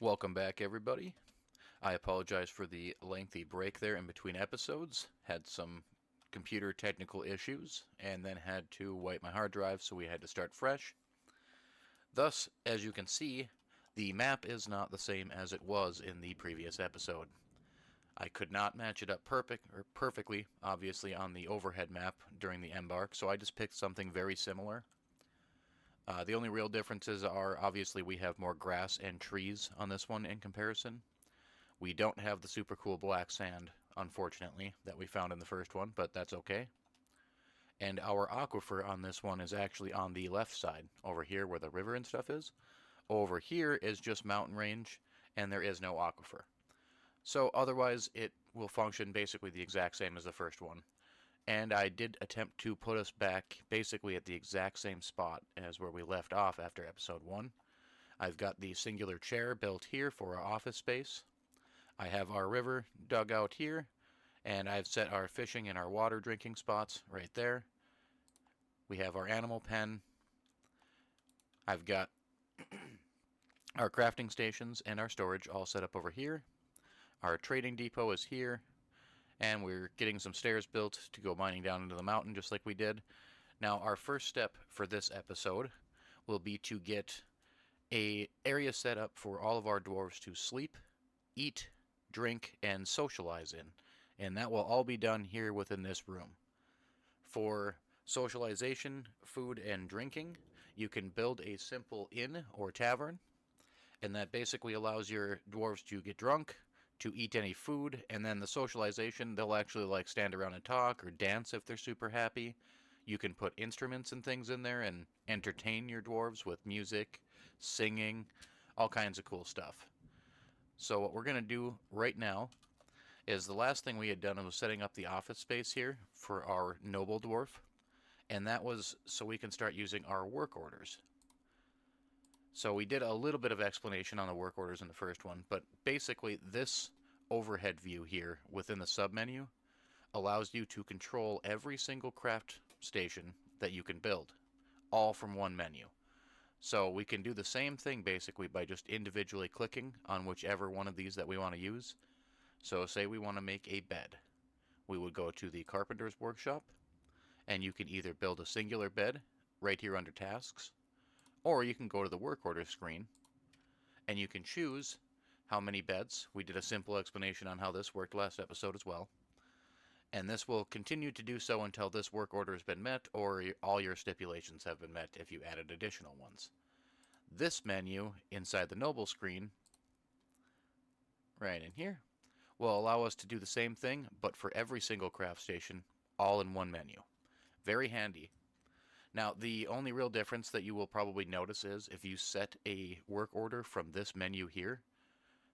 Welcome back, everybody. I apologize for the lengthy break there in between episodes. Had some computer technical issues and then had to wipe my hard drive, so we had to start fresh. Thus, as you can see, the map is not the same as it was in the previous episode. I could not match it up perfectly, obviously, on the overhead map during the Embark, so I just picked something very similar. The only real differences are obviously we have more grass and trees on this one in comparison. We don't have the super cool black sand, unfortunately, that we found in the first one, but that's okay. And our aquifer on this one is actually on the left side, over here where the river and stuff is. Over here is just mountain range, and there is no aquifer. So otherwise, it will function basically the exact same as the first one. And I did attempt to put us back basically at the exact same spot as where we left off after episode 1. I've got the singular chair built here for our office space. I have our river dug out here, and I've set our fishing and our water drinking spots right there. We have our animal pen. I've got our crafting stations and our storage all set up over here. Our trading depot is here, and we're getting some stairs built to go mining down into the mountain just like we did. Now, our first step for this episode will be to get a area set up for all of our dwarves to sleep, eat, drink, and socialize in. And that will all be done here within this room. For socialization, food, and drinking, you can build a simple inn or tavern, and that basically allows your dwarves to get drunk, to eat any food, and then the socialization, they'll actually like stand around and talk or dance if they're super happy. You can put instruments and things in there and entertain your dwarves with music, singing, all kinds of cool stuff. So what we're going to do right now is the last thing we had done was setting up the office space here for our noble dwarf, and that was so we can start using our work orders. So we did a little bit of explanation on the work orders in the first one, but basically this overhead view here within the submenu allows you to control every single craft station that you can build, all from one menu. So we can do the same thing basically by just individually clicking on whichever one of these that we want to use. So say we want to make a bed. We would go to the carpenter's workshop, and you can either build a singular bed right here under tasks, or you can go to the work order screen, and you can choose how many beds. We did a simple explanation on how this worked last episode as well. And this will continue to do so until this work order has been met, or all your stipulations have been met if you added additional ones. This menu inside the noble screen, right in here, will allow us to do the same thing, but for every single craft station, all in one menu. Very handy. Now, the only real difference that you will probably notice is if you set a work order from this menu here.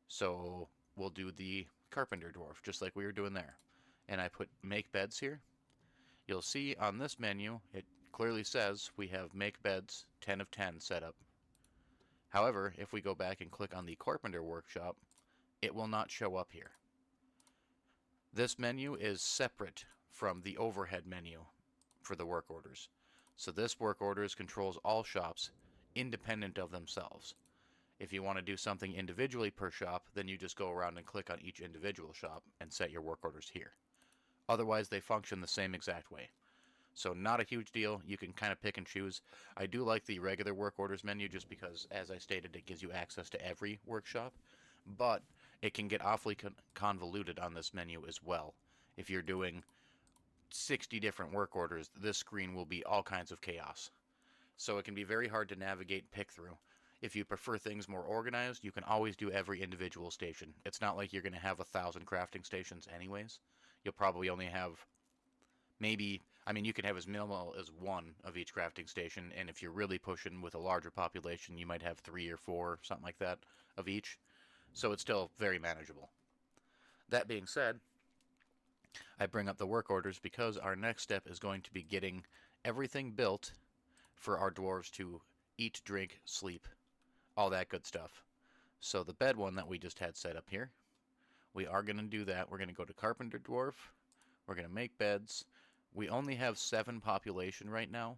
So we'll do the carpenter dwarf, just like we were doing there. And I put make beds here. You'll see on this menu, it clearly says we have make beds 10 of 10 set up. However, if we go back and click on the carpenter workshop, it will not show up here. This menu is separate from the overhead menu for the work orders. So this work orders controls all shops independent of themselves. If you want to do something individually per shop, then you just go around and click on each individual shop and set your work orders here. Otherwise, they function the same exact way. So not a huge deal. You can kind of pick and choose. I do like the regular work orders menu just because, as I stated, it gives you access to every workshop. But it can get awfully convoluted on this menu as well. If you're doing 60 different work orders, this screen will be all kinds of chaos. So it can be very hard to navigate and pick through. If you prefer things more organized, you can always do every individual station. It's not like you're going to have 1,000 crafting stations anyways. You'll probably only have maybe, you can have as minimal as one of each crafting station, and if you're really pushing with a larger population, you might have 3 or 4, something like that, of each. So it's still very manageable. That being said, I bring up the work orders because our next step is going to be getting everything built for our dwarves to eat, drink, sleep, all that good stuff. So the bed one that we just had set up here, we are going to do that. We're going to go to Carpenter Dwarf. We're going to make beds. We only have 7 population right now,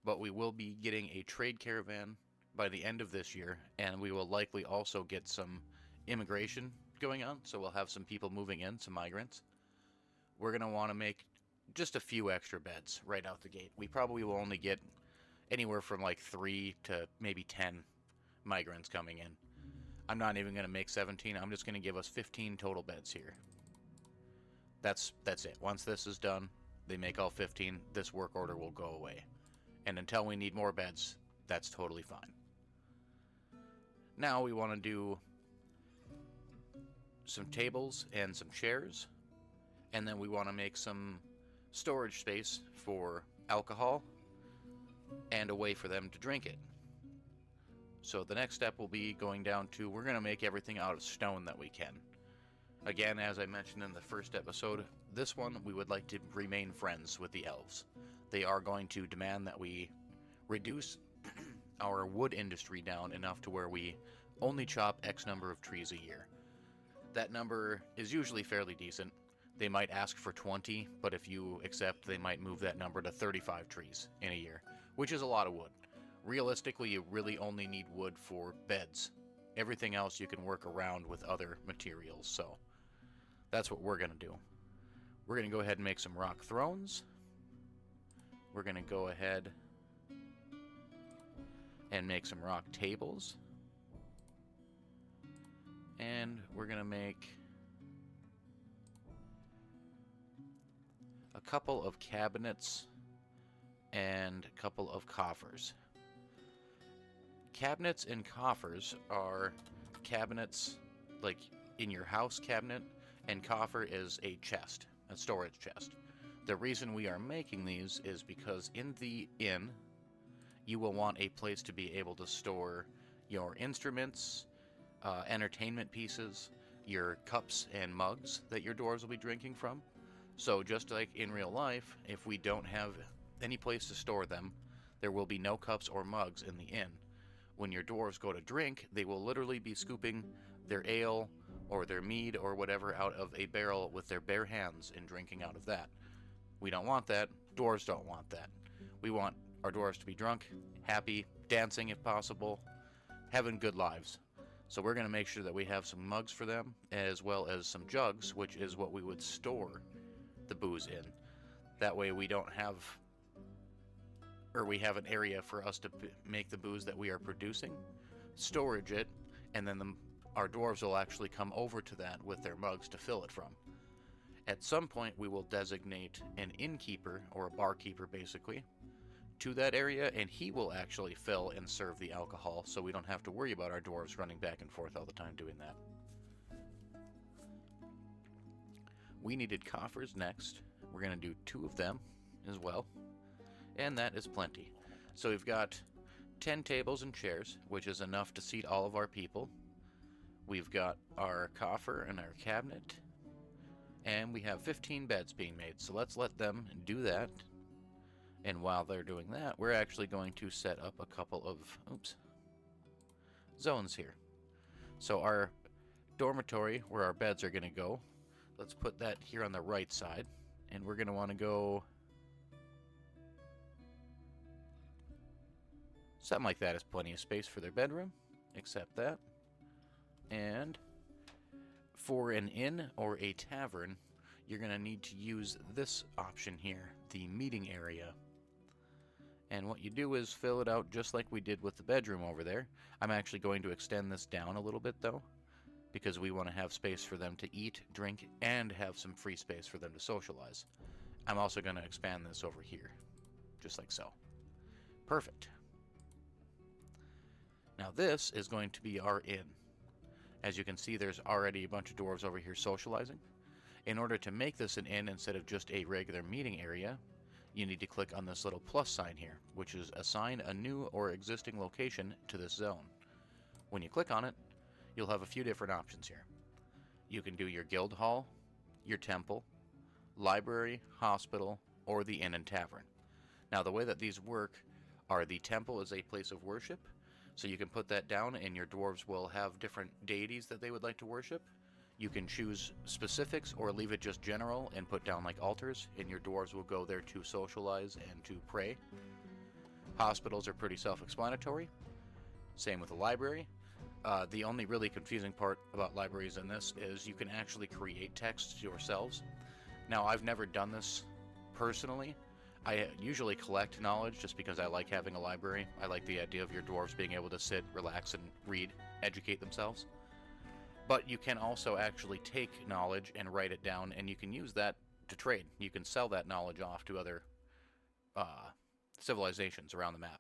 but we will be getting a trade caravan by the end of this year, and we will likely also get some immigration going on, so we'll have some people moving in, some migrants. We're going to want to make just a few extra beds right out the gate. We probably will only get anywhere from like 3 to maybe 10 migrants coming in. I'm not even going to make 17. I'm just going to give us 15 total beds here. That's it. Once this is done, they make all 15, this work order will go away. And until we need more beds, that's totally fine. Now we want to do some tables and some chairs, and then we want to make some storage space for alcohol and a way for them to drink it. So the next step will be going down to, we're going to make everything out of stone that we can. Again, as I mentioned in the first episode, this one we would like to remain friends with the elves. They are going to demand that we reduce our wood industry down enough to where we only chop X number of trees a year. That number is usually fairly decent. They might ask for 20, but if you accept, they might move that number to 35 trees in a year, which is a lot of wood. Realistically, you really only need wood for beds. Everything else you can work around with other materials, so that's what we're going to do. We're going to go ahead and make some rock thrones. We're going to go ahead and make some rock tables. And we're going to make a couple of cabinets and a couple of coffers. Cabinets and coffers are cabinets like in your house cabinet, and coffer is a chest, a storage chest. The reason we are making these is because in the inn, you will want a place to be able to store your instruments, entertainment pieces, your cups and mugs that your dwarves will be drinking from. So just like in real life, if we don't have any place to store them, there will be no cups or mugs in the inn. When your dwarves go to drink, they will literally be scooping their ale or their mead or whatever out of a barrel with their bare hands and drinking out of that. We don't want that. Dwarves don't want that. We want our dwarves to be drunk, happy, dancing if possible, having good lives. So we're going to make sure that we have some mugs for them, as well as some jugs, which is what we would store the booze in. That way we don't have, or we have an area for us to make the booze that we are producing, storage it, and then our dwarves will actually come over to that with their mugs to fill it from. At some point we will designate an innkeeper, or a barkeeper basically, to that area, and he will actually fill and serve the alcohol, so we don't have to worry about our dwarves running back and forth all the time doing that. We needed coffers next. We're going to do 2 of them as well, and that is plenty. So we've got 10 tables and chairs, which is enough to seat all of our people. We've got our coffer and our cabinet, and we have 15 beds being made, so let's let them do that. And while they're doing that, we're actually going to set up a couple of zones here. So our dormitory, where our beds are going to go, let's put that here on the right side, and we're going to want to go something like that. Is plenty of space for their bedroom. Accept that. And for an inn or a tavern, you're going to need to use this option here, the meeting area. And what you do is fill it out just like we did with the bedroom over there. I'm actually going to extend this down a little bit though, because we want to have space for them to eat, drink, and have some free space for them to socialize. I'm also going to expand this over here, just like so. Perfect. Now this is going to be our inn. As you can see, there's already a bunch of dwarves over here socializing. In order to make this an inn instead of just a regular meeting area, you need to click on this little plus sign here, which is assign a new or existing location to this zone. When you click on it, you'll have a few different options here. You can do your guild hall, your temple, library, hospital, or the inn and tavern. Now the way that these work are, the temple is a place of worship, so you can put that down and your dwarves will have different deities that they would like to worship. You can choose specifics or leave it just general and put down like altars, and your dwarves will go there to socialize and to pray. Hospitals are pretty self-explanatory. Same with the library. The only really confusing part about libraries in this is you can actually create text yourselves. Now, I've never done this personally. I usually collect knowledge just because I like having a library. I like the idea of your dwarves being able to sit, relax, and read, educate themselves. But you can also actually take knowledge and write it down, and you can use that to trade. You can sell that knowledge off to other uh, civilizations around the map.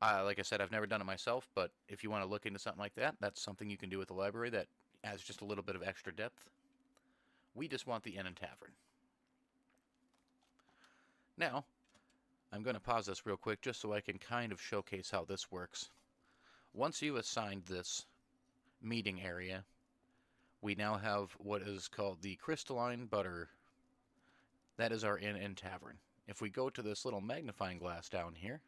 Like I said, I've never done it myself, but if you want to look into something like that, that's something you can do with the library that adds just a little bit of extra depth. We just want the inn and tavern. Now, I'm going to pause this real quick just so I can kind of showcase how this works. Once you assigned this meeting area, we now have what is called the crystalline butter. That is our inn and tavern. If we go to this little magnifying glass down here,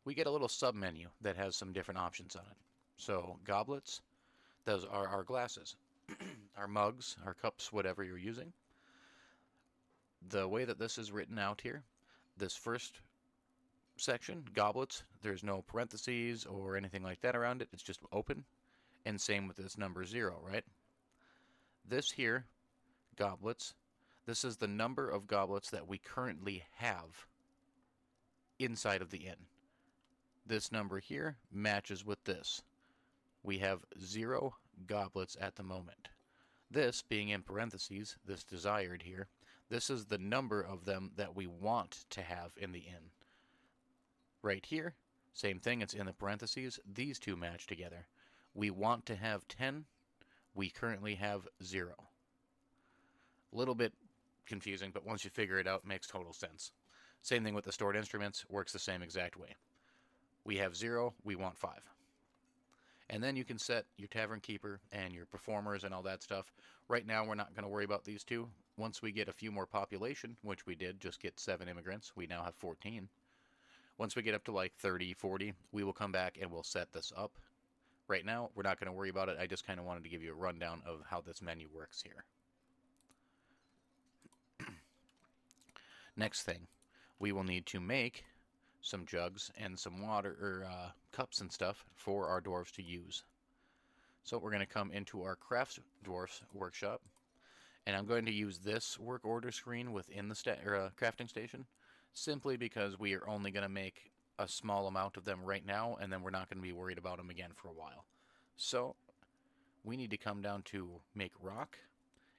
we get a little sub-menu that has some different options on it. So, goblets, those are our glasses. Our mugs, our cups, whatever you're using. The way that this is written out here, this first section, goblets, there's no parentheses or anything like that around it. It's just open. And same with this number 0, right? This here, goblets, this is the number of goblets that we currently have inside of the inn. This number here matches with this. We have 0 goblets at the moment. This being in parentheses, this desired here, this is the number of them that we want to have in the inn. Right here, same thing, it's in the parentheses. These two match together. We want to have 10. We currently have 0. A little bit confusing, but once you figure it out, it makes total sense. Same thing with the stored instruments, works the same exact way. We have 0, we want 5. And then you can set your tavern keeper and your performers and all that stuff. Right now, we're not going to worry about these two. Once we get a few more population, which we did, just get 7 immigrants, we now have 14. Once we get up to like 30, 40, we will come back and we'll set this up. Right now, we're not going to worry about it. I just kind of wanted to give you a rundown of how this menu works here. Next thing, we will need to make some jugs and some water or cups and stuff for our dwarves to use. So we're going to come into our craft dwarfs workshop, and I'm going to use this work order screen within the crafting station, simply because we are only going to make a small amount of them right now, and then we're not going to be worried about them again for a while. So we need to come down to make rock,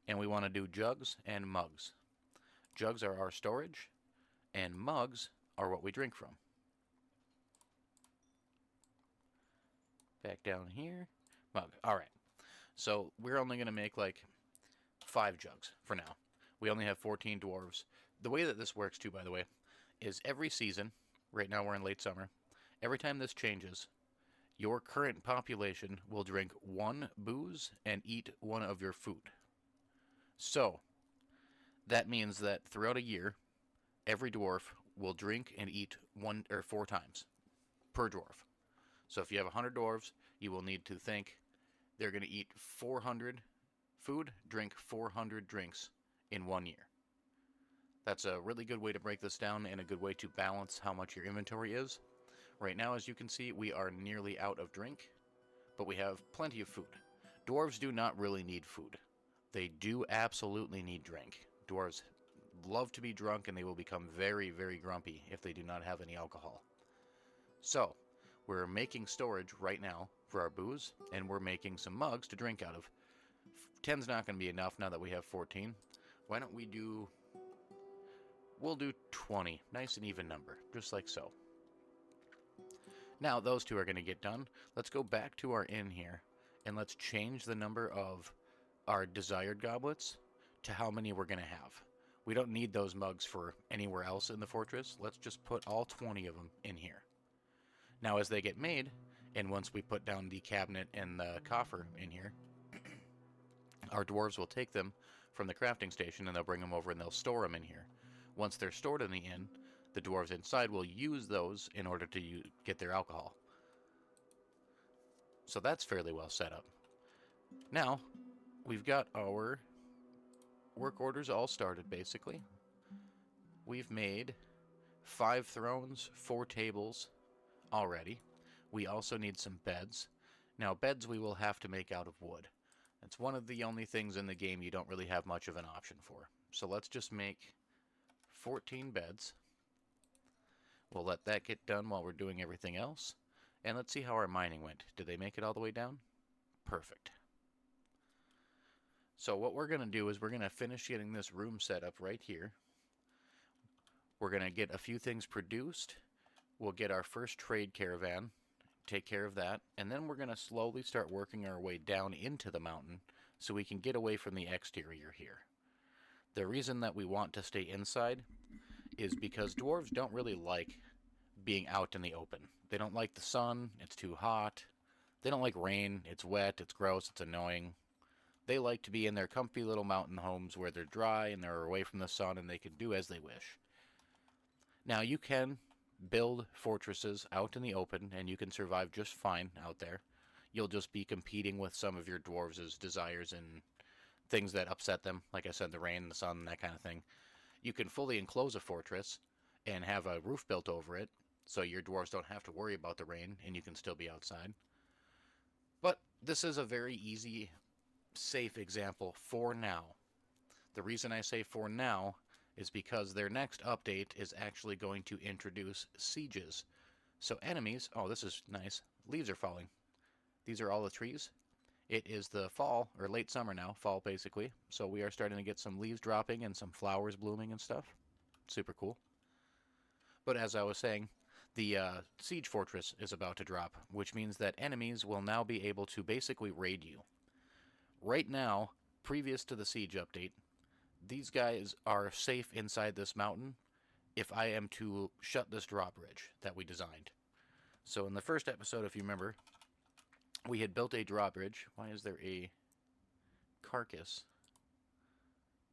and we want to do jugs and mugs. Jugs are our storage, and mugs are what we drink from. Back down here, mug. All right. So we're only going to make like 5 jugs for now. We only have 14 dwarves. The way that this works too, by the way, is every season, right now we're in late summer, every time this changes, your current population will drink 1 booze and eat 1 of your food. So that means that throughout a year, every dwarf will drink and eat 1 or 4 times per dwarf. So if you have 100 dwarves, you will need to think they're going to eat 400 food, drink 400 drinks in 1 year. That's a really good way to break this down and a good way to balance how much your inventory is. Right now, as you can see, we are nearly out of drink, but we have plenty of food. Dwarves do not really need food. They do absolutely need drink. Dwarves love to be drunk, and they will become very, very grumpy if they do not have any alcohol. So, we're making storage right now for our booze, and we're making some mugs to drink out of. 10's not going to be enough now that we have 14. Why don't we do... We'll do 20. Nice and even number, just like so. Now, those two are going to get done. Let's go back to our inn here, and let's change the number of our desired goblets to how many we're going to have. We don't need those mugs for anywhere else in the fortress. Let's just put all 20 of them in here. Now, as they get made, and once we put down the cabinet and the coffer in here, our dwarves will take them from the crafting station, and they'll bring them over and they'll store them in here. Once they're stored in the inn, the dwarves inside will use those in order to get their alcohol. So that's fairly well set up. Now, we've got our work orders all started, basically. We've made 5 thrones, 4 tables, already. We also need some beds. Now, beds we will have to make out of wood. It's one of the only things in the game you don't really have much of an option for. So let's just make 14 beds. We'll let that get done while we're doing everything else. And let's see how our mining went. Did they make it all the way down? Perfect. So what we're going to do is we're going to finish getting this room set up right here. We're going to get a few things produced. We'll get our first trade caravan, take care of that, and then we're going to slowly start working our way down into the mountain so we can get away from the exterior here. The reason that we want to stay inside is because dwarves don't really like being out in the open. They don't like the sun, it's too hot. They don't like rain, it's wet, it's gross, it's annoying. They like to be in their comfy little mountain homes where they're dry and they're away from the sun and they can do as they wish. Now you can build fortresses out in the open and you can survive just fine out there. You'll just be competing with some of your dwarves' desires and things that upset them, like I said, the rain, the sun, that kind of thing. You can fully enclose a fortress and have a roof built over it so your dwarves don't have to worry about the rain and you can still be outside. But this is a very easy, safe example for now. The reason I say for now is because their next update is actually going to introduce sieges. So enemies, oh, this is nice, leaves are falling. These are all the trees. It is the fall, or late summer now, fall basically. So we are starting to get some leaves dropping and some flowers blooming and stuff. Super cool. But as I was saying, the siege fortress is about to drop, which means that enemies will now be able to basically raid you. Right now, previous to the siege update, these guys are safe inside this mountain if I am to shut this drawbridge that we designed. So in the first episode, if you remember, we had built a drawbridge. Why is there a carcass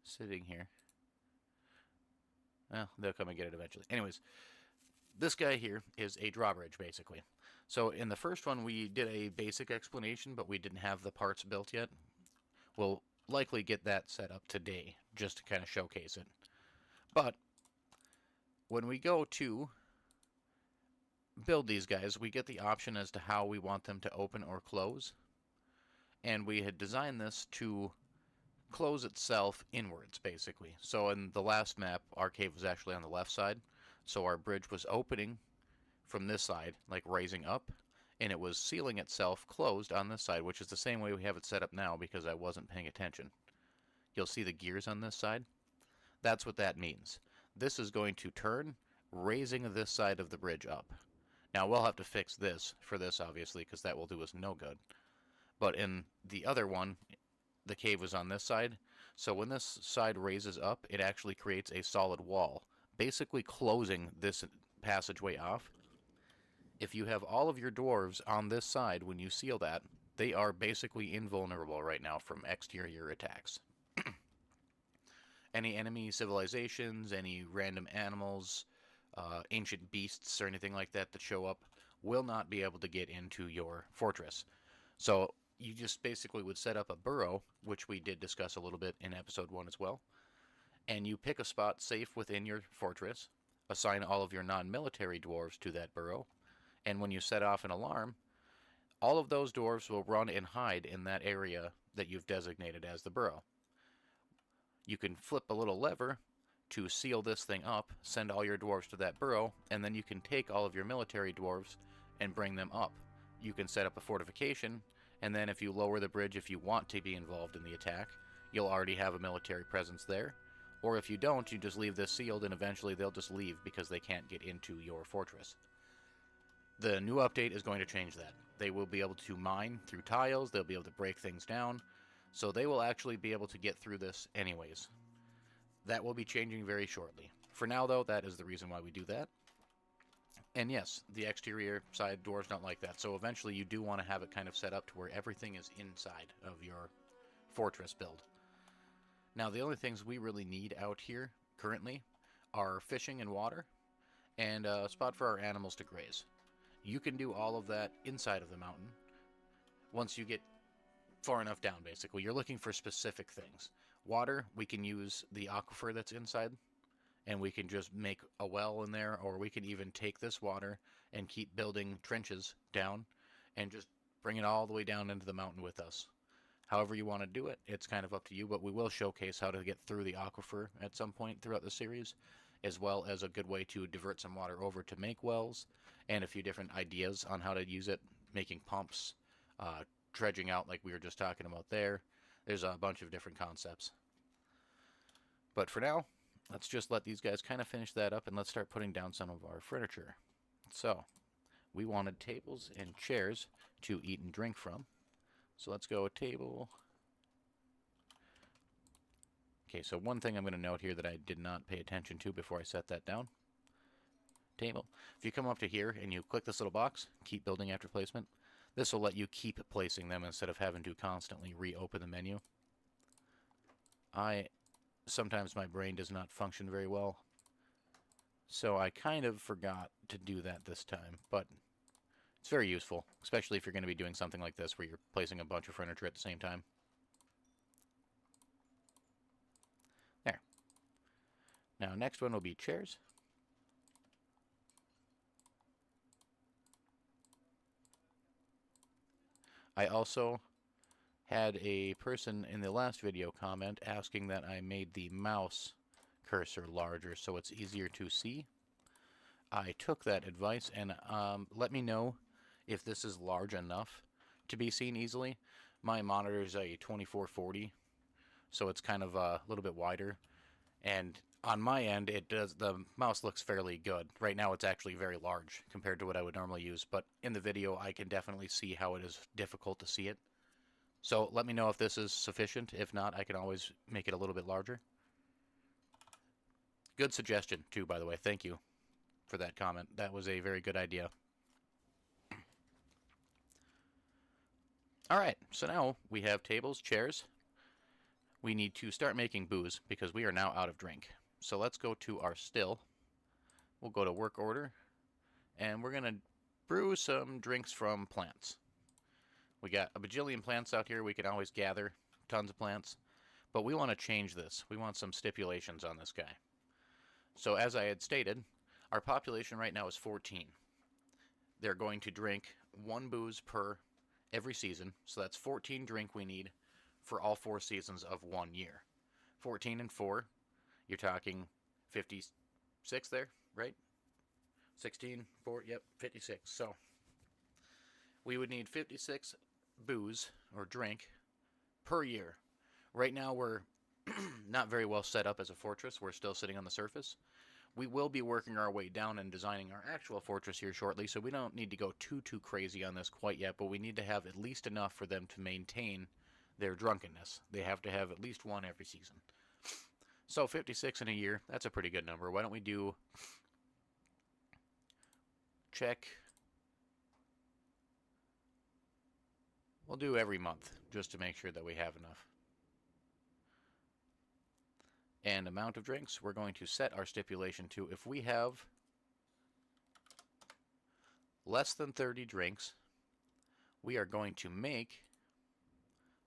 sitting here? Well, they'll come and get it eventually. Anyways, this guy here is a drawbridge, basically. So in the first one, we did a basic explanation, but we didn't have the parts built yet. We'll likely get that set up today, just to kind of showcase it. But when we go to build these guys, we get the option as to how we want them to open or close. And we had designed this to close itself inwards, basically. So in the last map, our cave was actually on the left side. So our bridge was opening from this side, like raising up, and it was sealing itself closed on this side, which is the same way we have it set up now because I wasn't paying attention. You'll see the gears on this side. That's what that means. This is going to turn, raising this side of the bridge up. Now we'll have to fix this for this, obviously, because that will do us no good. But in the other one, the cave was on this side, so when this side raises up, it actually creates a solid wall, basically closing this passageway off. If you have all of your dwarves on this side when you seal that, they are basically invulnerable right now from exterior attacks. Any enemy civilizations, any random animals, ancient beasts or anything like that that show up will not be able to get into your fortress. So you just basically would set up a burrow, which we did discuss a little bit in episode 1 as well, and you pick a spot safe within your fortress, assign all of your non-military dwarves to that burrow, and when you set off an alarm, all of those dwarves will run and hide in that area that you've designated as the burrow. You can flip a little lever to seal this thing up, send all your dwarves to that burrow, and then you can take all of your military dwarves and bring them up. You can set up a fortification, and then if you lower the bridge, if you want to be involved in the attack, you'll already have a military presence there. Or if you don't, you just leave this sealed, and eventually they'll just leave because they can't get into your fortress. The new update is going to change that. They will be able to mine through tiles, they'll be able to break things down, so they will actually be able to get through this anyways. That will be changing very shortly. For now, though, that is the reason why we do that. And yes, the exterior side dwarves don't like that, so eventually you do want to have it kind of set up to where everything is inside of your fortress build. Now, the only things we really need out here currently are fishing and water, and a spot for our animals to graze. You can do all of that inside of the mountain once you get far enough down, basically. You're looking for specific things. Water, we can use the aquifer that's inside, and we can just make a well in there, or we can even take this water and keep building trenches down and just bring it all the way down into the mountain with us. However you want to do it, it's kind of up to you, but we will showcase how to get through the aquifer at some point throughout the series, as well as a good way to divert some water over to make wells, and a few different ideas on how to use it, making pumps, dredging out like we were just talking about there. There's a bunch of different concepts. But for now, let's just let these guys kind of finish that up, and let's start putting down some of our furniture. So, we wanted tables and chairs to eat and drink from. So let's go table. Okay, so one thing I'm going to note here that I did not pay attention to before I set that down. Table. If you come up to here and you click this little box, keep building after placement, this will let you keep placing them instead of having to constantly reopen the menu. Sometimes my brain does not function very well, so I kind of forgot to do that this time, but it's very useful, especially if you're going to be doing something like this where you're placing a bunch of furniture at the same time. There. Now, next one will be chairs. I also had a person in the last video comment asking that I made the mouse cursor larger so it's easier to see. I took that advice, and let me know if this is large enough to be seen easily. My monitor is a 2440, so it's kind of a little bit wider, and on my end the mouse looks fairly good. Right now it's actually very large compared to what I would normally use, but in the video I can definitely see how it is difficult to see it. So let me know if this is sufficient. If not, I can always make it a little bit larger. Good suggestion too, by the way. Thank you for that comment. That was a very good idea. Alright, so now we have tables, chairs. We need to start making booze because we are now out of drink. So let's go to our still. We'll go to work order, and we're going to brew some drinks from plants. We got a bajillion plants out here. We can always gather tons of plants, but we want to change this. We want some stipulations on this guy. So as I had stated, our population right now is 14. They're going to drink one booze per every season, so that's 14 drink we need for all 4 seasons of 1 year. 14 and 4, you're talking 56 there, right? 16, 4, yep, 56. So we would need 56 booze or drink per year. Right now we're not very well set up as a fortress. We're still sitting on the surface. We will be working our way down and designing our actual fortress here shortly, so we don't need to go too crazy on this quite yet, but we need to have at least enough for them to maintain their drunkenness. They have to have at least one every season. So 56 in a year, that's a pretty good number. Why don't we do check. We'll do every month just to make sure that we have enough. And amount of drinks, we're going to set our stipulation to if we have less than 30 drinks, we are going to make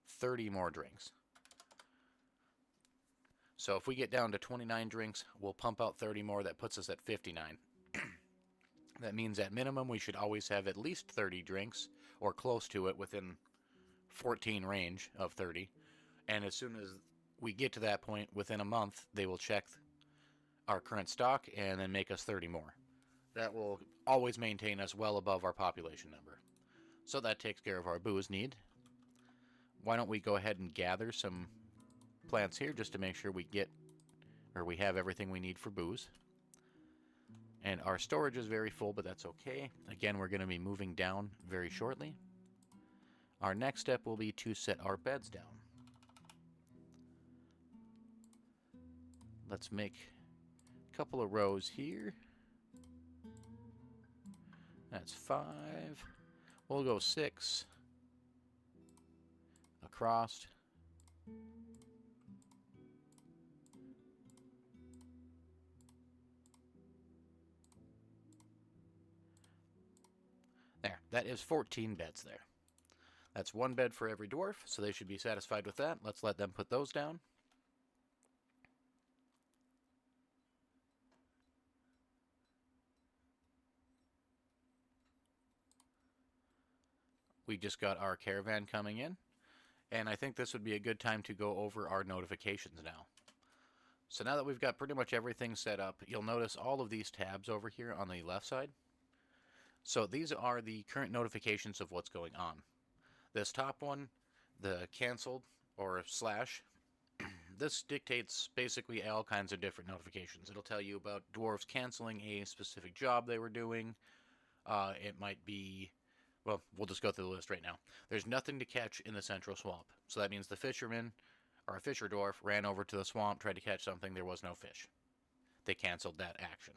30 more drinks. So if we get down to 29 drinks, we'll pump out 30 more. That puts us at 59. That means at minimum we should always have at least 30 drinks, or close to it, within 14 range of 30. And as soon as we get to that point, within a month, they will check our current stock and then make us 30 more. That will always maintain us well above our population number. So that takes care of our booze need. Why don't we go ahead and gather some plants here just to make sure we have everything we need for booze. And our storage is very full, but that's okay. Again, we're going to be moving down very shortly. Our next step will be to set our beds down. Let's make a couple of rows here. That's 5. We'll go 6 across. There, that is 14 beds there. That's 1 bed for every dwarf, so they should be satisfied with that. Let's let them put those down. We just got our caravan coming in, and I think this would be a good time to go over our notifications now. So now that we've got pretty much everything set up, you'll notice all of these tabs over here on the left side. So these are the current notifications of what's going on. This top one, the canceled or slash, this dictates basically all kinds of different notifications. It'll tell you about dwarves canceling a specific job they were doing. It might be, well, we'll just go through the list right now. There's nothing to catch in the central swamp. So that means the fisherman, or a fisher dwarf, ran over to the swamp, tried to catch something, there was no fish. They canceled that action.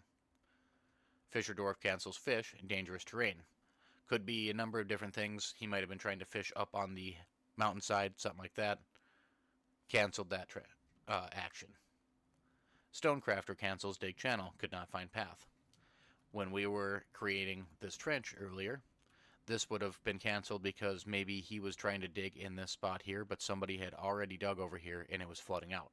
Fisher dwarf cancels fish in dangerous terrain. Could be a number of different things. He might have been trying to fish up on the mountainside, something like that. Canceled that action. Stonecrafter cancels dig channel, could not find path. When we were creating this trench earlier, this would have been canceled because maybe he was trying to dig in this spot here, but somebody had already dug over here and it was flooding out.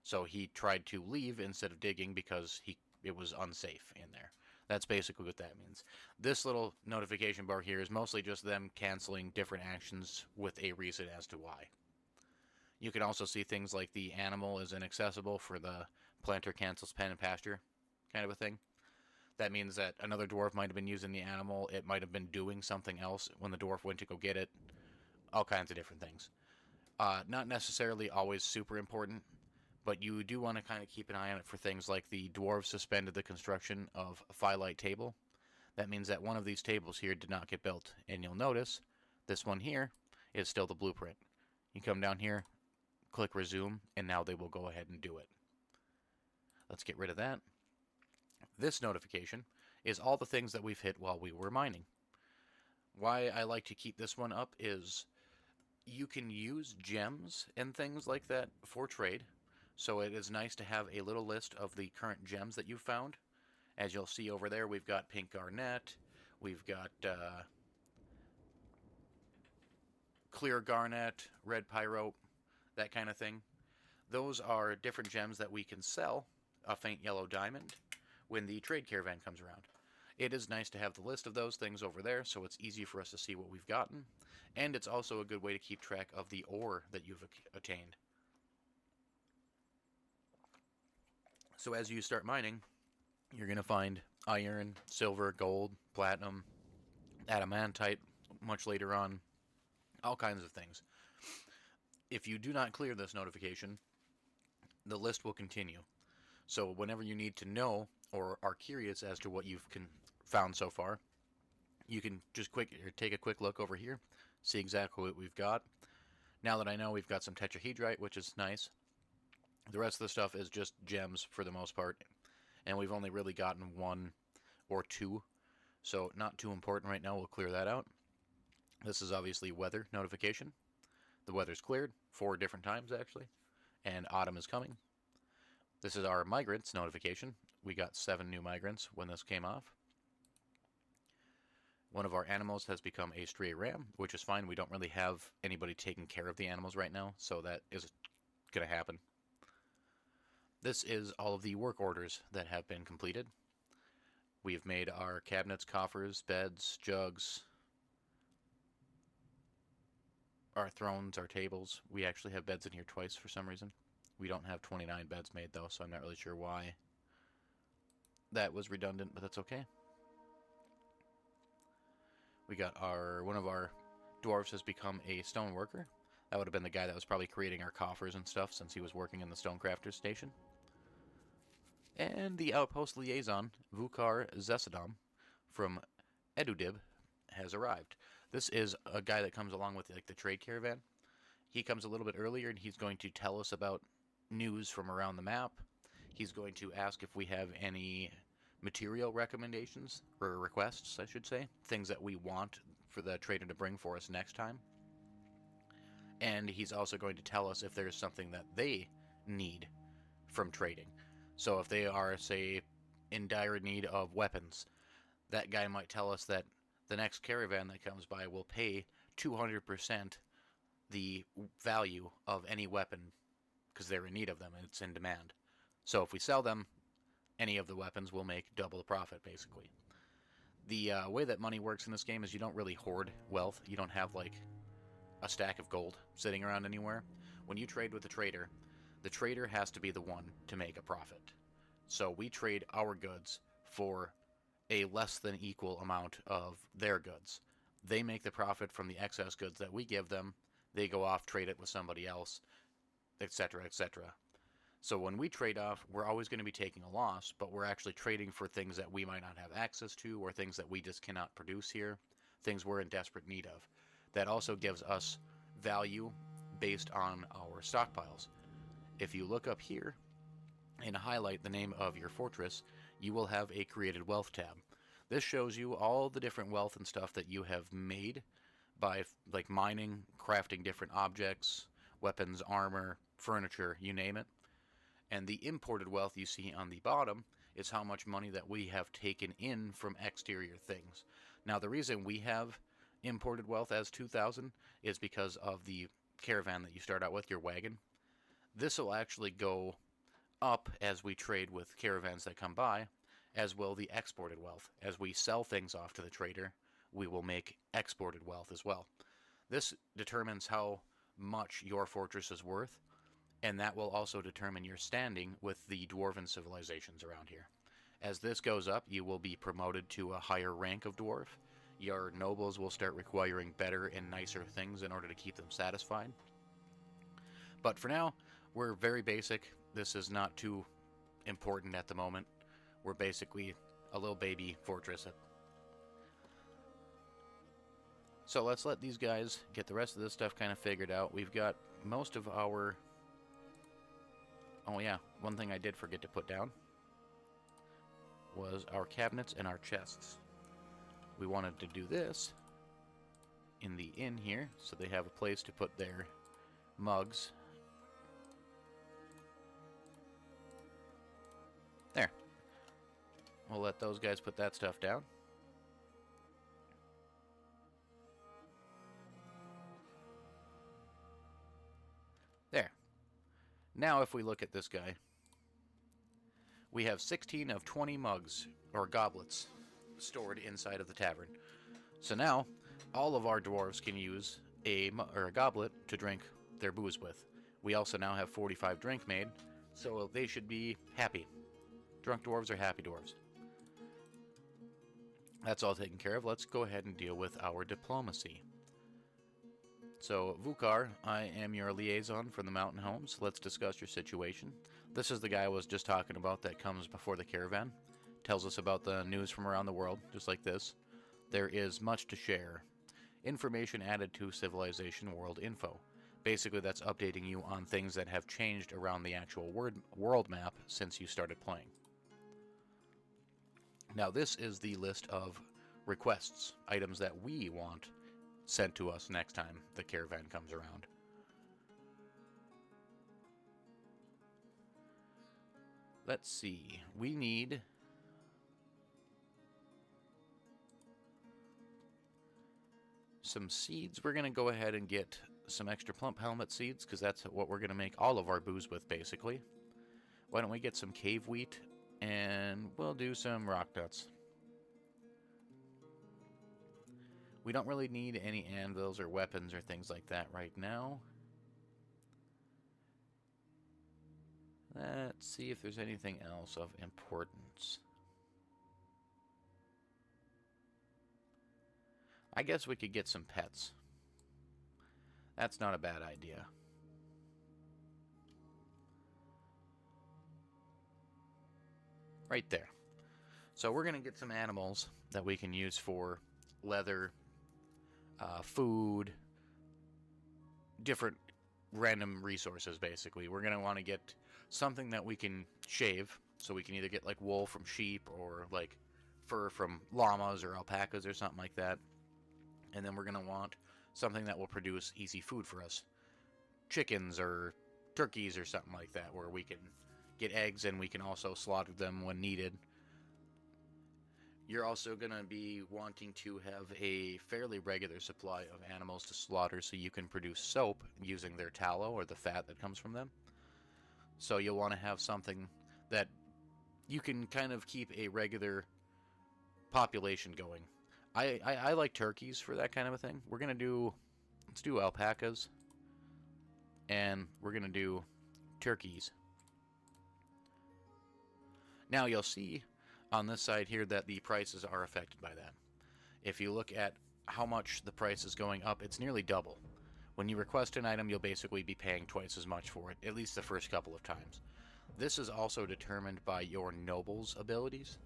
So he tried to leave instead of digging because it was unsafe in there. That's basically what that means. This little notification bar here is mostly just them canceling different actions with a reason as to why. You can also see things like the animal is inaccessible for the planter cancels pen and pasture kind of a thing. That means that another dwarf might have been using the animal. It might have been doing something else when the dwarf went to go get it. All kinds of different things. Not necessarily always super important, but you do want to kind of keep an eye on it for things like the dwarves suspended the construction of a firelight table. That means that one of these tables here did not get built. And you'll notice this one here is still the blueprint. You come down here, click resume, and now they will go ahead and do it. Let's get rid of that. This notification is all the things that we've hit while we were mining. Why I like to keep this one up is you can use gems and things like that for trade. So it is nice to have a little list of the current gems that you've found. As you'll see over there, we've got pink garnet, we've got clear garnet, red pyrope, that kind of thing. Those are different gems that we can sell, a faint yellow diamond, when the trade caravan comes around. It is nice to have the list of those things over there, so it's easy for us to see what we've gotten, and it's also a good way to keep track of the ore that you've attained. So as you start mining, you're going to find iron, silver, gold, platinum, adamantite much later on, all kinds of things. If you do not clear this notification, the list will continue. So whenever you need to know or are curious as to what you've found so far, you can just take a quick look over here, see exactly what we've got. Now that I know we've got some tetrahedrite, which is nice, the rest of the stuff is just gems for the most part, and we've only really gotten one or two, so not too important right now. We'll clear that out. This is obviously weather notification. The weather's cleared 4 different times actually, and autumn is coming. This is our migrants notification. We got 7 new migrants when this came off. One of our animals has become a stray ram, which is fine. We don't really have anybody taking care of the animals right now, so that is going to happen. This is all of the work orders that have been completed. We've made our cabinets, coffers, beds, jugs, our thrones, our tables. We actually have beds in here twice for some reason. We don't have 29 beds made though, so I'm not really sure why that was redundant, but that's okay. We got one of our dwarves has become a stone worker. That would have been the guy that was probably creating our coffers and stuff since he was working in the stonecrafter's station. And the outpost liaison, Vukar Zesadom from Edudib, has arrived. This is a guy that comes along with like the trade caravan. He comes a little bit earlier and he's going to tell us about news from around the map. He's going to ask if we have any material recommendations, or requests, I should say. Things that we want for the trader to bring for us next time. And he's also going to tell us if there's something that they need from trading. So if they are, say, in dire need of weapons, that guy might tell us that the next caravan that comes by will pay 200% the value of any weapon because they're in need of them and it's in demand. So if we sell them any of the weapons, we'll make double the profit, basically. The way that money works in this game is you don't really hoard wealth. You don't have like a stack of gold sitting around anywhere. When you trade with the trader has to be the one to make a profit. So we trade our goods for a less than equal amount of their goods. They make the profit from the excess goods that we give them. They go off, trade it with somebody else, etc., etc. So when we trade off, we're always going to be taking a loss, but we're actually trading for things that we might not have access to or things that we just cannot produce here, things we're in desperate need of. That also gives us value based on our stockpiles. If you look up here and highlight the name of your fortress, you will have a created wealth tab. This shows you all the different wealth and stuff that you have made by like mining, crafting different objects, weapons, armor, furniture, you name it. And the imported wealth you see on the bottom is how much money that we have taken in from exterior things. Now, the reason we have imported wealth as 2,000 is because of the caravan that you start out with, your wagon. This will actually go up as we trade with caravans that come by, as will the exported wealth. As we sell things off to the trader, we will make exported wealth as well. This determines how much your fortress is worth, and that will also determine your standing with the dwarven civilizations around here. As this goes up, you will be promoted to a higher rank of dwarf. Your nobles will start requiring better and nicer things in order to keep them satisfied. But for now, we're very basic. This is not too important at the moment. We're basically a little baby fortress. So let's let these guys get the rest of this stuff kind of figured out. We've got most of our... Oh yeah, one thing I did forget to put down was our cabinets and our chests. We wanted to do this in the inn here, so they have a place to put their mugs. There. We'll let those guys put that stuff down. There. Now if we look at this guy, we have 16 of 20 mugs, or goblets, stored inside of the tavern. So now, all of our dwarves can use a goblet to drink their booze with. We also now have 45 drink made, so they should be happy. Drunk dwarves are happy dwarves. That's all taken care of. Let's go ahead and deal with our diplomacy. So, Vukar, I am your liaison from the mountain homes. Let's discuss your situation. This is the guy I was just talking about that comes before the caravan. Tells us about the news from around the world, just like this. There is much to share. Information added to Civilization World Info. Basically, that's updating you on things that have changed around the actual world map since you started playing. Now, this is the list of requests, items that we want sent to us next time the caravan comes around. Let's see. We need some seeds. We're going to go ahead and get some extra plump helmet seeds because that's what we're going to make all of our booze with, basically. Why don't we get some cave wheat and we'll do some rock nuts. We don't really need any anvils or weapons or things like that right now. Let's see if there's anything else of importance. I guess we could get some pets. That's not a bad idea. Right there. So we're going to get some animals that we can use for leather, food, different random resources, basically. We're going to want to get something that we can shave, so we can either get like wool from sheep or like fur from llamas or alpacas or something like that. And then we're going to want something that will produce easy food for us. Chickens or turkeys or something like that, where we can get eggs and we can also slaughter them when needed. You're also going to be wanting to have a fairly regular supply of animals to slaughter so you can produce soap using their tallow or the fat that comes from them. So you'll want to have something that you can kind of keep a regular population going. I like turkeys for that kind of a thing. Let's do alpacas, and we're going to do turkeys. Now you'll see on this side here that the prices are affected by that. If you look at how much the price is going up, it's nearly double. When you request an item, you'll basically be paying twice as much for it, at least the first couple of times. This is also determined by your noble's abilities.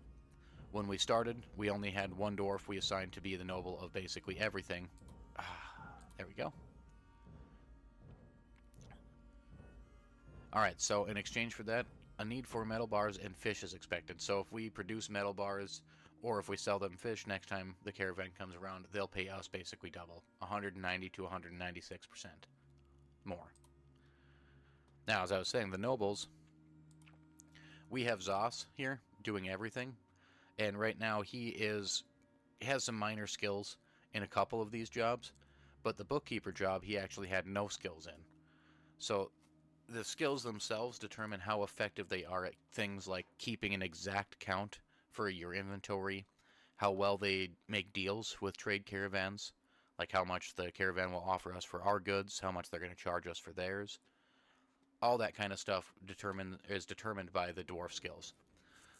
When we started, we only had one dwarf we assigned to be the noble of basically everything. There we go. Alright, so in exchange for that, a need for metal bars and fish is expected. So if we produce metal bars, or if we sell them fish next time the caravan comes around, they'll pay us basically double, 190 to 196% more. Now, as I was saying, the nobles, we have Zos here doing everything, and right now he has some minor skills in a couple of these jobs, but the bookkeeper job he actually had no skills in. So the skills themselves determine how effective they are at things like keeping an exact count for your inventory, how well they make deals with trade caravans, like how much the caravan will offer us for our goods, how much they're going to charge us for theirs. All that kind of stuff is determined by the dwarf skills.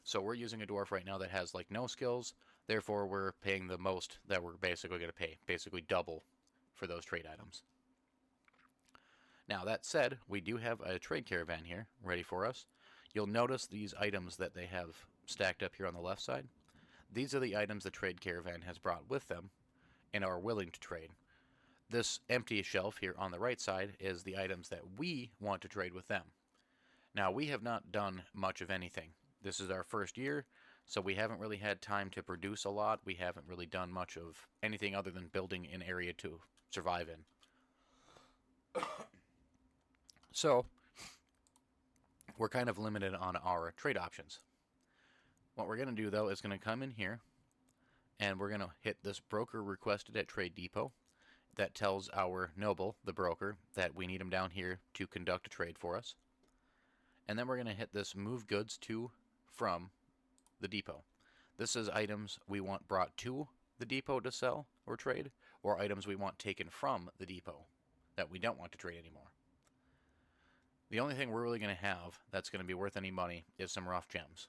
So we're using a dwarf right now that has like no skills, therefore we're paying the most that we're basically going to pay, basically double for those trade items. Now that said, we do have a trade caravan here ready for us. You'll notice these items that they have stacked up here on the left side. These are the items the trade caravan has brought with them and are willing to trade. This empty shelf here on the right side is the items that we want to trade with them. Now, we have not done much of anything. This is our first year, so we haven't really had time to produce a lot. We haven't really done much of anything other than building an area to survive in. So, we're kind of limited on our trade options. What we're going to do, though, is going to come in here, and we're going to hit this broker requested at Trade Depot. That tells our noble, the broker, that we need him down here to conduct a trade for us. And then we're going to hit this move goods to from the depot. This is items we want brought to the depot to sell or trade, or items we want taken from the depot that we don't want to trade anymore. The only thing we're really going to have that's going to be worth any money is some rough gems.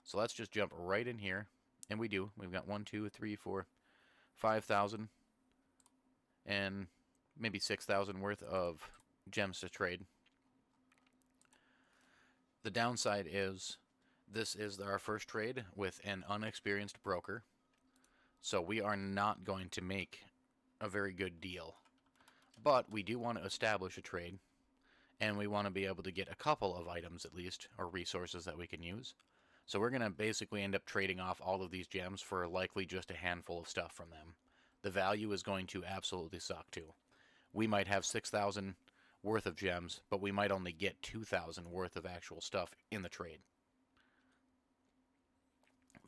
So let's just jump right in here, and we do. We've got 1, 2, 3, 4, 5,000 and maybe 6,000 worth of gems to trade. The downside is this is our first trade with an unexperienced broker, so we are not going to make a very good deal. But we do want to establish a trade, and we want to be able to get a couple of items at least, or resources that we can use. So we're going to basically end up trading off all of these gems for likely just a handful of stuff from them. The value is going to absolutely suck too. We might have 6,000 worth of gems, but we might only get 2,000 worth of actual stuff in the trade.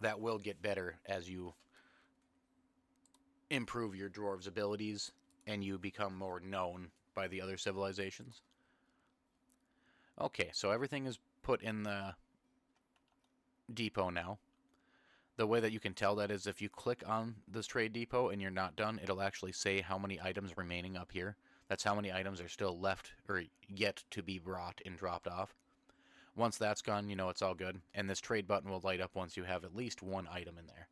That will get better as you improve your dwarves' abilities and you become more known by the other civilizations. Okay, so everything is put in the depot now. The way that you can tell that is if you click on this trade depot and you're not done, it'll actually say how many items remaining up here. That's how many items are still left or yet to be brought and dropped off. Once that's gone, you know it's all good. And this trade button will light up once you have at least one item in there.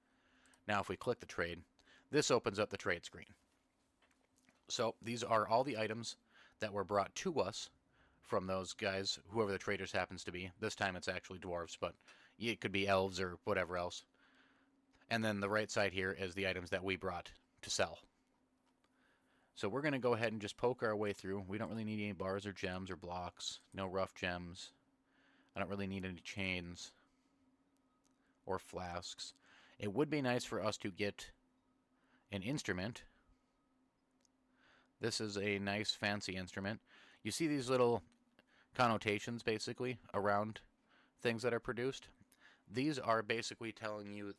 Now if we click the trade, this opens up the trade screen. So these are all the items that were brought to us from those guys, whoever the traders happens to be. This time it's actually dwarves, but it could be elves or whatever else. And then the right side here is the items that we brought to sell. So we're going to go ahead and just poke our way through. We don't really need any bars or gems or blocks. No rough gems. I don't really need any chains or flasks. It would be nice for us to get an instrument. This is a nice fancy instrument. You see these little connotations basically around things that are produced. These are basically telling you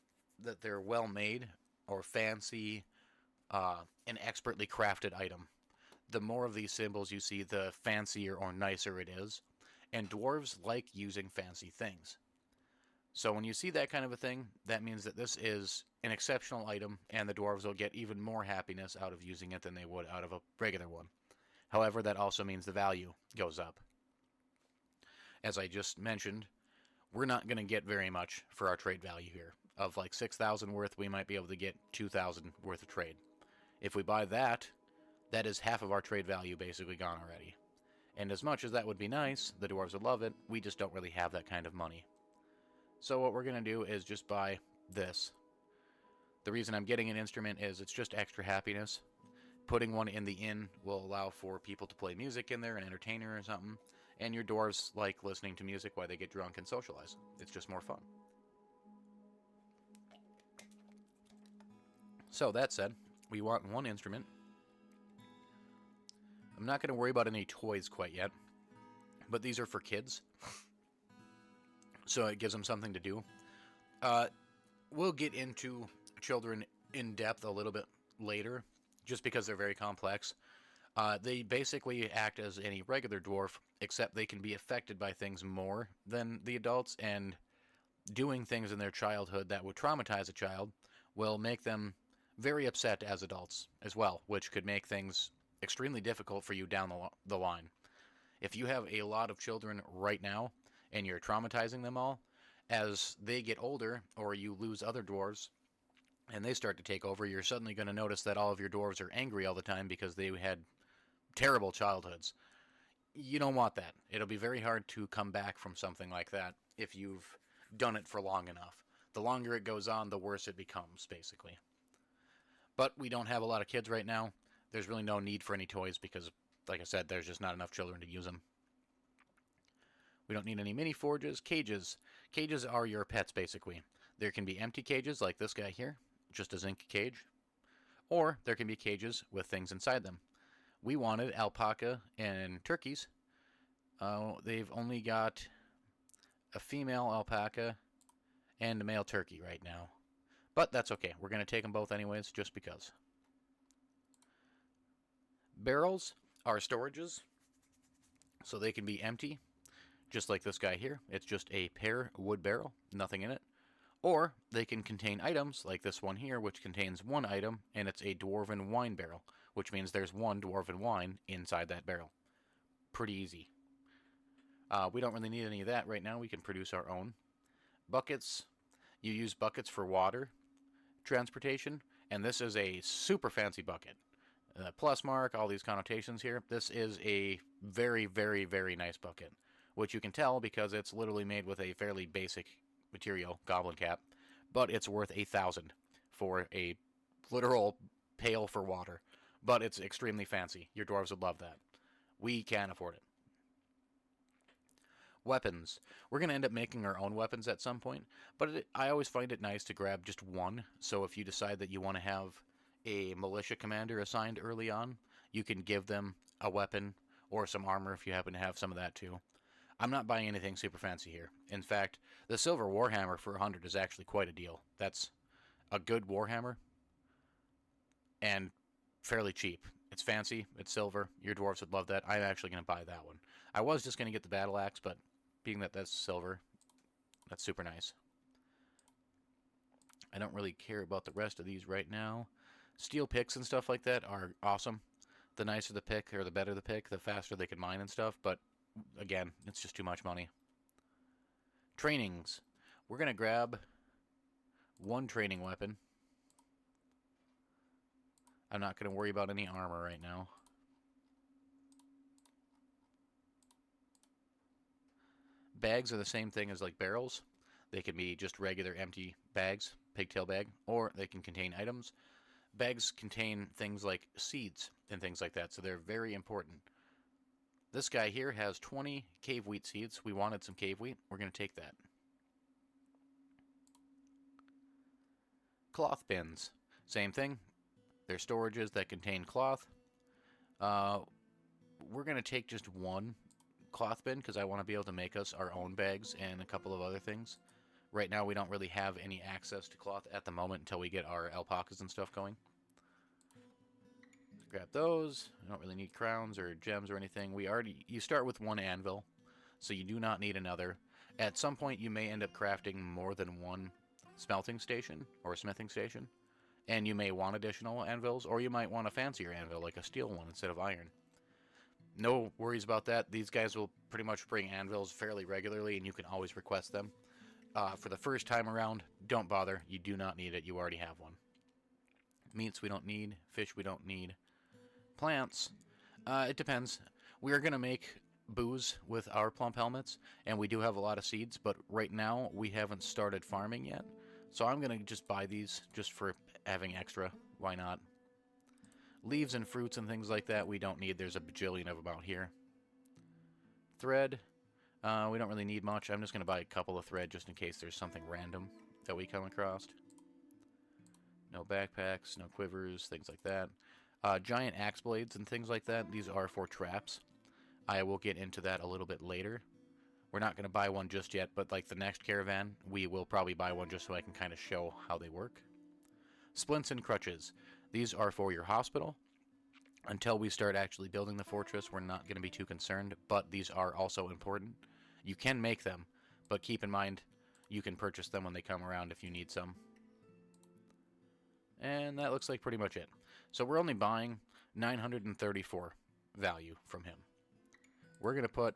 that they're well made or fancy, an expertly crafted item. The more of these symbols you see, the fancier or nicer it is. And dwarves like using fancy things. So when you see that kind of a thing, that means that this is an exceptional item, and the dwarves will get even more happiness out of using it than they would out of a regular one. However, that also means the value goes up. As I just mentioned, we're not going to get very much for our trade value here. Of like 6,000 worth, we might be able to get 2,000 worth of trade. If we buy that, that is half of our trade value basically gone already. And as much as that would be nice, the dwarves would love it, we just don't really have that kind of money. So what we're going to do is just buy this. The reason I'm getting an instrument is it's just extra happiness. Putting one in the inn will allow for people to play music in there, an entertainer or something. And your dwarves like listening to music while they get drunk and socialize. It's just more fun. So that said, we want one instrument. I'm not going to worry about any toys quite yet, but these are for kids, so it gives them something to do. We'll get into children in depth a little bit later, just because they're very complex. They basically act as any regular dwarf, except they can be affected by things more than the adults, and doing things in their childhood that would traumatize a child will make them very upset as adults as well, which could make things extremely difficult for you down the line. If you have a lot of children right now and you're traumatizing them all, as they get older or you lose other dwarves and they start to take over, you're suddenly going to notice that all of your dwarves are angry all the time because they had terrible childhoods. You don't want that. It'll be very hard to come back from something like that if you've done it for long enough. The longer it goes on, the worse it becomes, basically. But we don't have a lot of kids right now. There's really no need for any toys because, like I said, there's just not enough children to use them. We don't need any mini forges. Cages. Cages are your pets, basically. There can be empty cages like this guy here, just a zinc cage. Or there can be cages with things inside them. We wanted alpaca and turkeys. They've only got a female alpaca and a male turkey right now. But that's okay. We're going to take them both anyways, just because. Barrels are storages, so they can be empty, just like this guy here. It's just a pear wood barrel, nothing in it. Or they can contain items, like this one here, which contains one item, and it's a dwarven wine barrel, which means there's one dwarven wine inside that barrel. Pretty easy. We don't really need any of that right now. We can produce our own. Buckets. You use buckets for water transportation, and this is a super fancy bucket. Plus mark, all these connotations here. This is a very, very, very nice bucket, which you can tell because it's literally made with a fairly basic material, goblin cap, but it's worth 1,000 for a literal pail for water. But it's extremely fancy. Your dwarves would love that. We can afford it. Weapons. We're going to end up making our own weapons at some point, but I always find it nice to grab just one, so if you decide that you want to have a militia commander assigned early on, you can give them a weapon or some armor if you happen to have some of that too. I'm not buying anything super fancy here. In fact, the silver warhammer for 100 is actually quite a deal. That's a good warhammer and fairly cheap. It's fancy, it's silver, your dwarves would love that. I'm actually going to buy that one. I was just going to get the battle axe, but being that that's silver, that's super nice. I don't really care about the rest of these right now. Steel picks and stuff like that are awesome. The nicer the pick, or the better the pick, the faster they can mine and stuff, but again, it's just too much money. Trainings. We're going to grab one training weapon. I'm not going to worry about any armor right now. Bags are the same thing as like barrels. They can be just regular empty bags, pigtail bag, or they can contain items. Bags contain things like seeds and things like that, so they're very important. This guy here has 20 cave wheat seeds. We wanted some cave wheat. We're going to take that. Cloth bins. Same thing. They're storages that contain cloth. We're going to take just one cloth bin because I want to be able to make us our own bags and a couple of other things. Right now we don't really have any access to cloth at the moment until we get our alpacas and stuff going. Grab those. I don't really need crowns or gems or anything. You start with one anvil, so you do not need another. At some point, you may end up crafting more than one smelting station or smithing station, and you may want additional anvils, or you might want a fancier anvil, like a steel one instead of iron. No worries about that. These guys will pretty much bring anvils fairly regularly, and you can always request them. For the first time around, don't bother. You do not need it. You already have one. Meats we don't need. Fish we don't need. Plants, it depends. We are going to make booze with our plump helmets, and we do have a lot of seeds, but right now we haven't started farming yet. So I'm going to just buy these just for having extra. Why not? Leaves and fruits and things like that we don't need. There's a bajillion of them out here. Thread, we don't really need much. I'm just going to buy a couple of thread just in case there's something random that we come across. No backpacks, no quivers, things like that. Giant axe blades and things like that, these are for traps. I will get into that a little bit later. We're not going to buy one just yet, but like the next caravan, we will probably buy one just so I can kind of show how they work. Splints and crutches. These are for your hospital. Until we start actually building the fortress, we're not going to be too concerned, but these are also important. You can make them, but keep in mind, you can purchase them when they come around if you need some. And that looks like pretty much it. So we're only buying 934 value from him. We're going to put...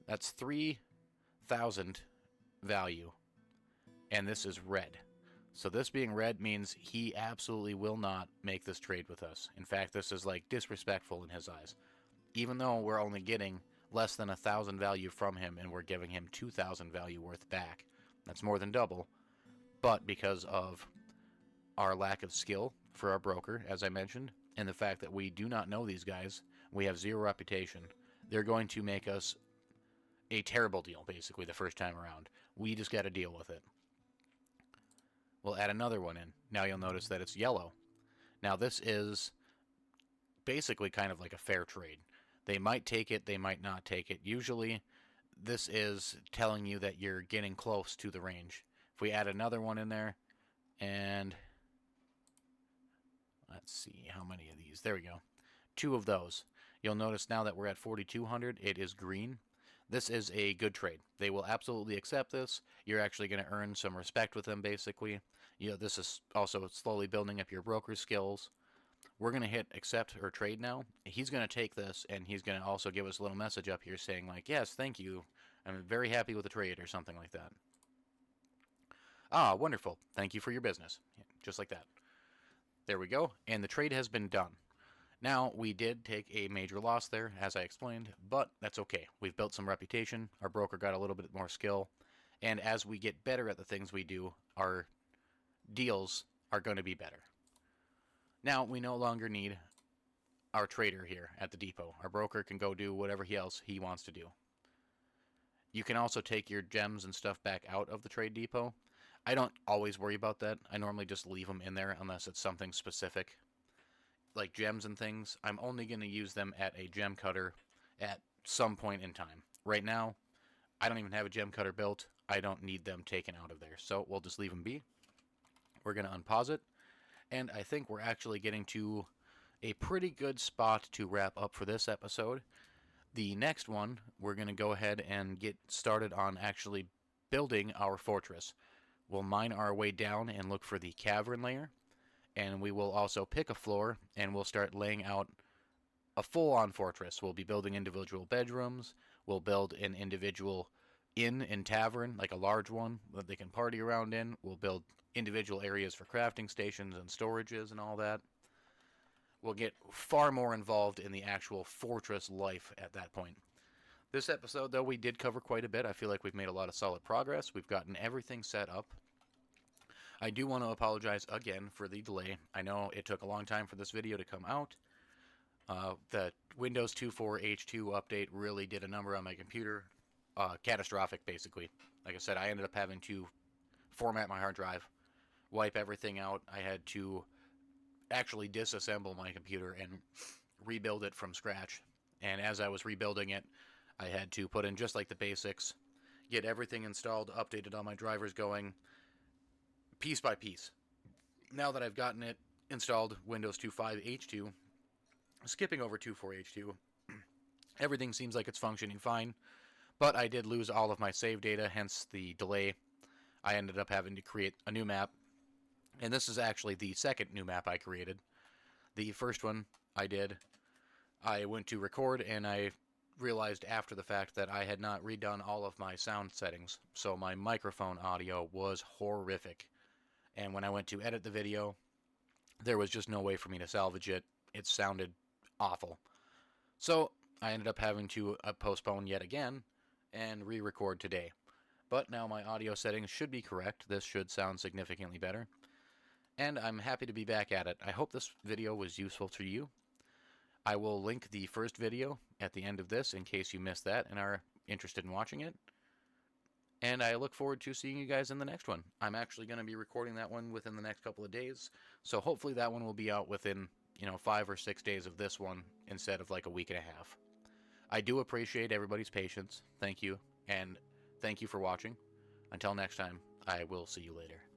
That's 3,000 value. And this is red. So this being red means he absolutely will not make this trade with us. In fact, this is like disrespectful in his eyes. Even though we're only getting less than 1,000 value from him and we're giving him 2,000 value worth back. That's more than double. But because of our lack of skill for our broker, as I mentioned, and the fact that we do not know these guys, we have zero reputation, they're going to make us a terrible deal, basically, the first time around. We just got to deal with it. We'll add another one in. Now you'll notice that it's yellow. Now this is basically kind of like a fair trade. They might take it, they might not take it. Usually this is telling you that you're getting close to the range. If we add another one in there, and let's see how many of these. There we go. 2 of those. You'll notice now that we're at 4,200, it is green. This is a good trade. They will absolutely accept this. You're actually going to earn some respect with them, basically. You know, this is also slowly building up your broker skills. We're going to hit accept or trade now. He's going to take this, and he's going to also give us a little message up here saying, like, yes, thank you. I'm very happy with the trade, or something like that. Ah, wonderful. Thank you for your business. Yeah, just like that. There we go. And the trade has been done. Now, we did take a major loss there, as I explained, but that's okay. We've built some reputation. Our broker got a little bit more skill. And as we get better at the things we do, our deals are going to be better. Now, we no longer need our trader here at the depot. Our broker can go do whatever else he wants to do. You can also take your gems and stuff back out of the trade depot. I don't always worry about that. I normally just leave them in there unless it's something specific. Like gems and things, I'm only going to use them at a gem cutter at some point in time. Right now, I don't even have a gem cutter built. I don't need them taken out of there. So we'll just leave them be. We're going to unpause it. And I think we're actually getting to a pretty good spot to wrap up for this episode. The next one, we're going to go ahead and get started on actually building our fortress. We'll mine our way down and look for the cavern layer. And we will also pick a floor and we'll start laying out a full-on fortress. We'll be building individual bedrooms. We'll build an individual inn and tavern, like a large one that they can party around in. We'll build individual areas for crafting stations and storages and all that. We'll get far more involved in the actual fortress life at that point. This episode, though, we did cover quite a bit. I feel like we've made a lot of solid progress. We've gotten everything set up. I do want to apologize again for the delay. I know it took a long time for this video to come out. The Windows 24H2 update really did a number on my computer. Catastrophic, basically. Like I said, I ended up having to format my hard drive, wipe everything out. I had to actually disassemble my computer and rebuild it from scratch. And as I was rebuilding it, I had to put in just like the basics, get everything installed, updated all my drivers going, piece by piece. Now that I've gotten it installed, Windows 25H2, skipping over 24H2, everything seems like it's functioning fine. But I did lose all of my save data, hence the delay. I ended up having to create a new map, and this is actually the second new map I created. The first one I went to record, and I realized after the fact that I had not redone all of my sound settings, so my microphone audio was horrific. And when I went to edit the video, there was just no way for me to salvage it. It sounded awful. So I ended up having to postpone yet again and re record today. But now my audio settings should be correct. This should sound significantly better. And I'm happy to be back at it. I hope this video was useful to you. I will link the first video at the end of this in case you missed that and are interested in watching it. And I look forward to seeing you guys in the next one. I'm actually going to be recording that one within the next couple of days, so hopefully that one will be out within, 5 or 6 days of this one instead of like a week and a half. I do appreciate everybody's patience. Thank you, and thank you for watching. Until next time, I will see you later.